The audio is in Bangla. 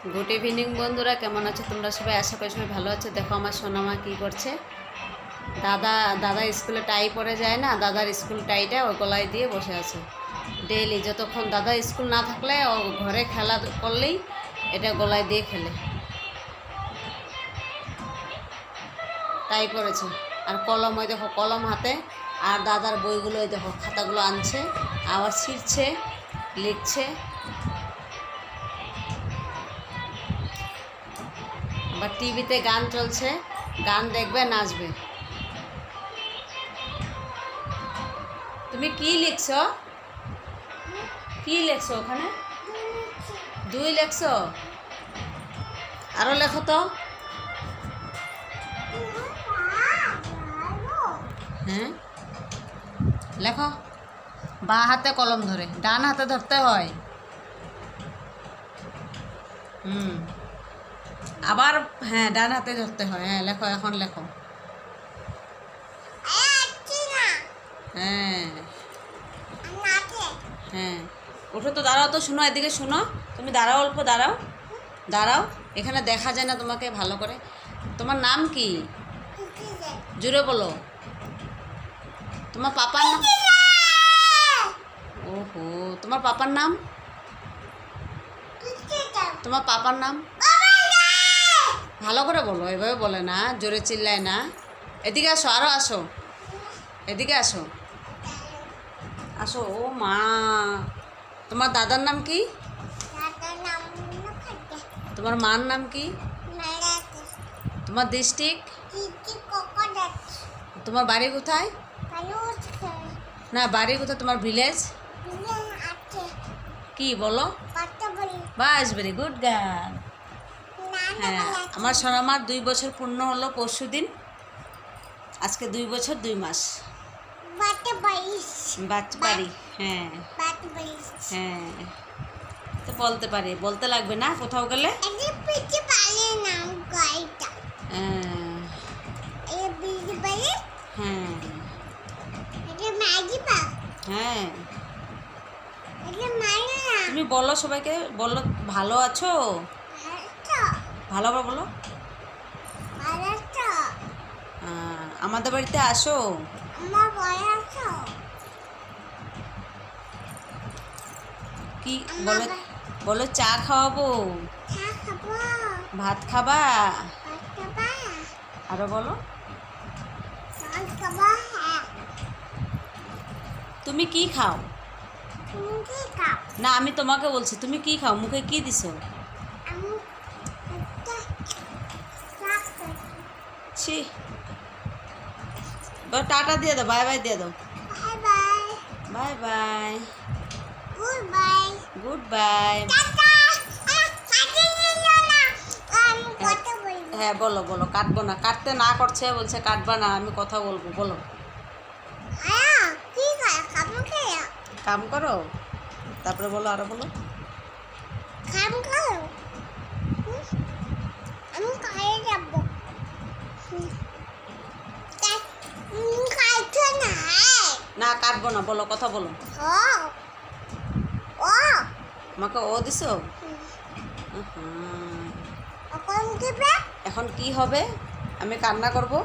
গুড ইভিনিং বন্ধুরা, কেমন আছো তোমরা সবাই? আশা করি সবাই ভালো আছো। দেখো আমার সোনামা কী করছে। দাদা স্কুলে টাই পরে যায় না, দাদার স্কুল টাইটা ও গলায় দিয়ে বসে আছে ডেইলি। যতক্ষণ দাদা স্কুল না থাকলে ও ঘরে খেলা করলেই এটা গলায় দিয়ে খেলে। টাই পরেছে আর কলম, ওই দেখো কলম হাতে, আর দাদার বইগুলো ওই দেখো খাতাগুলো আনছে, আবার ছিঁড়ছে, লিখছে। আবার টিভিতে গান চলছে, গান দেখবে, নাচবে। তুমি কি লিখছো? কি লিখছো ওখানে? 2 লিখছো? আরো লেখো তো। হ্যাঁ, লেখো। বাঁ হাতে কলম ধরে, ডান হাতে ধরতে হয়। আবার হ্যাঁ, ডান হাতে ধরতে হয়। হ্যাঁ, লেখো, এখন লেখো। হ্যাঁ হ্যাঁ, ওঠো তো, দাঁড়াও তো, শোনো, এদিকে শোনো। তুমি দাঁড়াও, অল্প দাঁড়াও, দাঁড়াও। এখানে দেখা যায় না তোমাকে ভালো করে। তোমার নাম কি? জুড়ে বলো। তোমার পাপার নাম? ওহো, তোমার পাপার নাম? তোমার পাপার নাম ভালো করে বলো, এভাবে বলে না, জোরে চিল্লায় না। এদিকে আসো, আরও আসো, এদিকে আসো, আসো। ও মা, তোমার দাদার নাম কি? তোমার মার নাম কি? তোমার ডিস্ট্রিক্ট? তোমার বাড়ি কোথায়? না, বাড়ি কোথায় তোমার? ভিলেজ কি বলো? বাস, ভেরি গুড গার্ল। হ্যাঁ, আমার সোনামার 2 বছর পূর্ণ হলো পরশু দিন। আজকে 2 বছর 2 মাস। বাড়ি, হ্যাঁ হ্যাঁ, তো বলতে পারি, বলতে লাগবে না কোথাও গেলে। হ্যাঁ, তুমি বলো, সবাইকে বলো ভালো আছো, ভালোভাবে বলো। আমাদের বাড়িতে আসো। কি বলো? বলো চা খাওয়াবো, ভাত খাবা, আরো বলো। তুমি কি খাও? না, আমি তোমাকে বলছি, তুমি কি খাও? মুখে কি দিছো? ছি, টাটা দিয়ে দাও, বাই বাই দিয়ে দাও। Bye bye, good bye. হ্যাঁ, বলো বলো, কাটবো না, কাটতে না করছে, বলছে কাটবা না, আমি কথা বলবো, বলো। কাম করো, তারপরে বলো, আরো বলো। না, কাটবো না, বলো, কথা বলো। আমাকে ও দিছো? এখন কি হবে? আমি কান্না করবো?